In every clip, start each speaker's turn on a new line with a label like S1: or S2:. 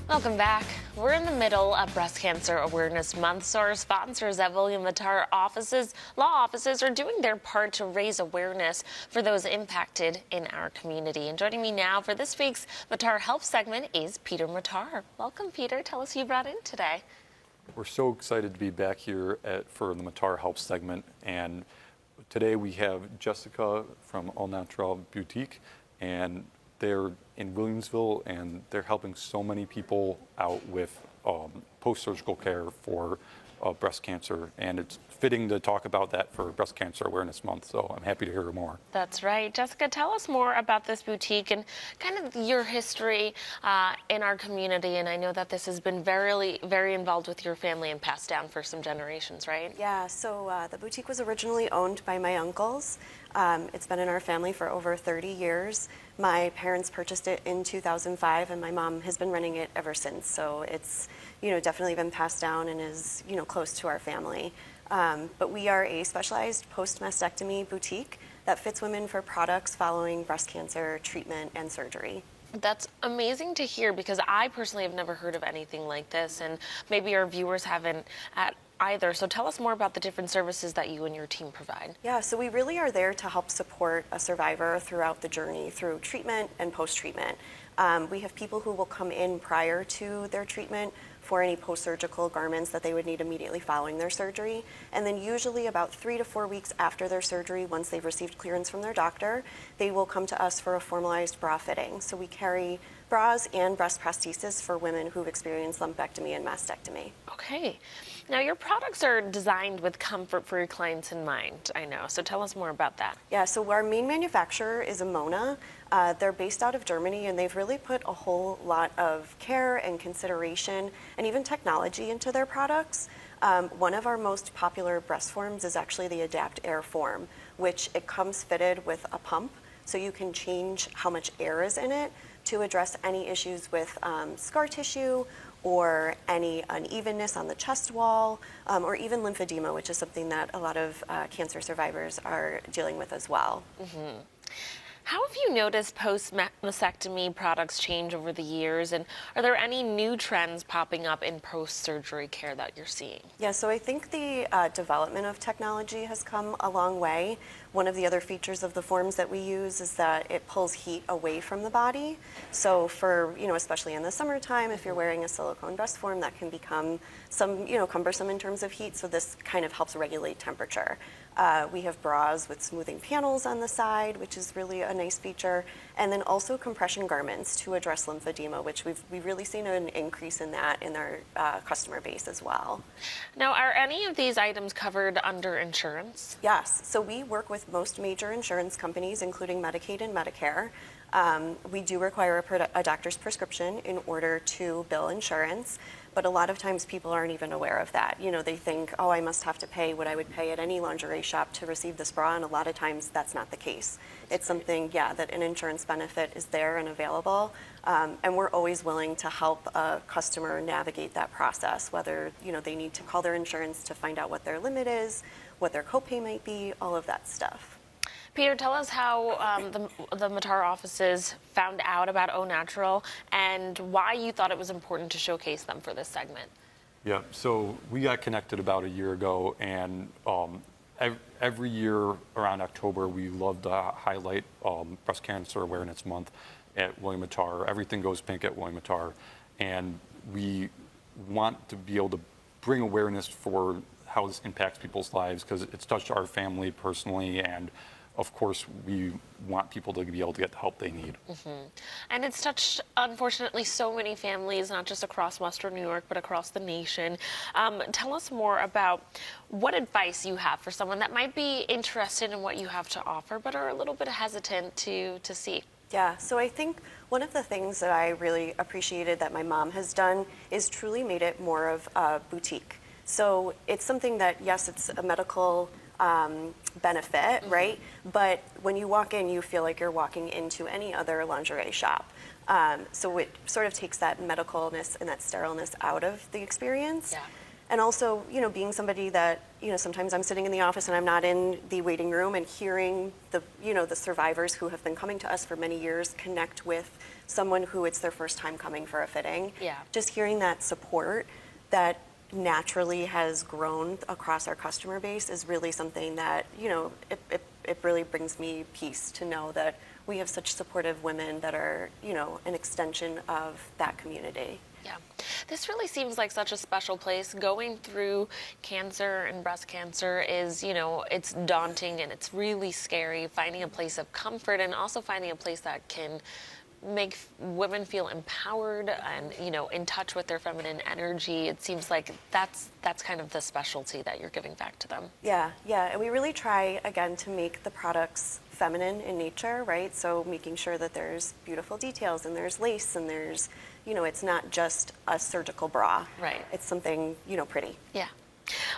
S1: Welcome back. We're in the middle of Breast Cancer Awareness Month, so our sponsors at 𝗪𝗧𝗡𝗃 law offices are doing their part to raise awareness for those impacted in our community. And joining me now for this week's Mattar Help segment is Peter Mattar. Welcome, Peter. Tell us who you brought in today.
S2: We're so excited to be back here for the Mattar Help segment, and today we have Jessica from AuNaturel Boutique, and they're in Williamsville, and they're helping so many people out with post-surgical care for breast cancer, and it's fitting to talk about that for Breast Cancer Awareness Month, so I'm happy to hear more.
S1: That's right. Jessica, tell us more about this boutique and kind of your history in our community, and I know that this has been very involved with your family and passed down for some generations, right?
S3: Yeah, so the boutique was originally owned by my uncles. It's been in our family for over 30 years. My parents purchased it in 2005, and my mom has been running it ever since. So it's, definitely been passed down and is, close to our family. But we are a specialized post-mastectomy boutique that fits women for products following breast cancer treatment and surgery.
S1: That's amazing to hear, because I personally have never heard of anything like this, and maybe our viewers haven't either. So tell us more about the different services that you and your team provide.
S3: Yeah, so we really are there to help support a survivor throughout the journey through treatment and post-treatment. We have people who will come in prior to their treatment for any post-surgical garments that they would need immediately following their surgery. And then usually about 3 to 4 weeks after their surgery, once they've received clearance from their doctor, they will come to us for a formalized bra fitting. So we carry bras and breast prosthesis for women who've experienced lumpectomy and mastectomy.
S1: Okay. Now, your products are designed with comfort for your clients in mind, I know. So tell us more about that.
S3: Yeah, so our main manufacturer is Amona. They're based out of Germany, and they've really put a whole lot of care and consideration and even technology into their products. One of our most popular breast forms is actually the Adapt Air form, which it comes fitted with a pump, so you can change how much air is in it to address any issues with scar tissue or any unevenness on the chest wall, or even lymphedema, which is something that a lot of cancer survivors are dealing with as well.
S1: Mm-hmm. How have you noticed post-mastectomy products change over the years, and are there any new trends popping up in post-surgery care that you're seeing?
S3: Yeah, so I think the development of technology has come a long way. One of the other features of the forms that we use is that it pulls heat away from the body. So for, especially in the summertime, if you're wearing a silicone breast form, that can become cumbersome in terms of heat, so this kind of helps regulate temperature. We have bras with smoothing panels on the side, which is really a nice feature, and then also compression garments to address lymphedema, which we've really seen an increase in that in our customer base as well.
S1: Now, are any of these items covered under insurance?
S3: Yes, so we work with most major insurance companies, including Medicaid and Medicare. We do require a doctor's prescription in order to bill insurance, but a lot of times people aren't even aware of that. They think, oh, I must have to pay what I would pay at any lingerie shop to receive this bra, and a lot of times that's not the case. It's something, that an insurance benefit is there and available, and we're always willing to help a customer navigate that process, whether, they need to call their insurance to find out what their limit is, what their copay might be, all of that stuff.
S1: Peter, tell us how the Mattar offices found out about AuNaturel and why you thought it was important to showcase them for this segment.
S2: Yeah, so we got connected about a year ago, and every year around October, we love to highlight Breast Cancer Awareness Month at 𝗪𝗧𝗡𝗃. Everything goes pink at 𝗪𝗧𝗃, and we want to be able to bring awareness for how this impacts people's lives, because it's touched our family personally, and of course, we want people to be able to get the help they need.
S1: Mm-hmm. And it's touched, unfortunately, so many families, not just across Western New York, but across the nation. Tell us more about what advice you have for someone that might be interested in what you have to offer, but are a little bit hesitant to see.
S3: Yeah, so I think one of the things that I really appreciated that my mom has done is truly made it more of a boutique. So it's something that, yes, it's a medical benefit, right? But when you walk in, you feel like you're walking into any other lingerie shop. So it sort of takes that medicalness and that sterileness out of the experience.
S1: Yeah.
S3: And also, being somebody that, sometimes I'm sitting in the office and I'm not in the waiting room, and hearing the survivors who have been coming to us for many years connect with someone who it's their first time coming for a fitting.
S1: Yeah.
S3: Just hearing that support that naturally has grown across our customer base is really something that, it really brings me peace to know that we have such supportive women that are, an extension of that community.
S1: Yeah. This really seems like such a special place. Going through cancer and breast cancer is, it's daunting and it's really scary. Finding a place of comfort and also finding a place that can make women feel empowered and, in touch with their feminine energy. It seems like that's kind of the specialty that you're giving back to them.
S3: Yeah. And we really try, again, to make the products feminine in nature, right? So making sure that there's beautiful details and there's lace and there's, it's not just a surgical bra.
S1: Right.
S3: It's something, pretty.
S1: Yeah.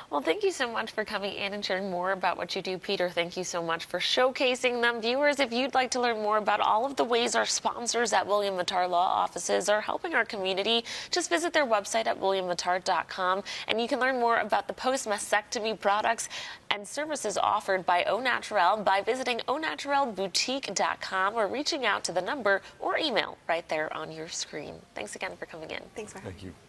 S1: Well, thank you so much for coming in and sharing more about what you do, Peter. Thank you so much for showcasing them. Viewers, if you'd like to learn more about all of the ways our sponsors at 𝗪𝗓𝗡𝗘𝗖𝗧 law offices are helping our community, just visit their website at 𝗪𝗓𝗡𝗪𝗓.com, and you can learn more about the post-mastectomy products and services offered by AuNaturel by visiting 𝗪𝗓𝗡𝗪𝗓boutique.com or reaching out to the number or email right there on your screen. Thanks again for coming in.
S3: Thanks for having me.
S2: Thank you.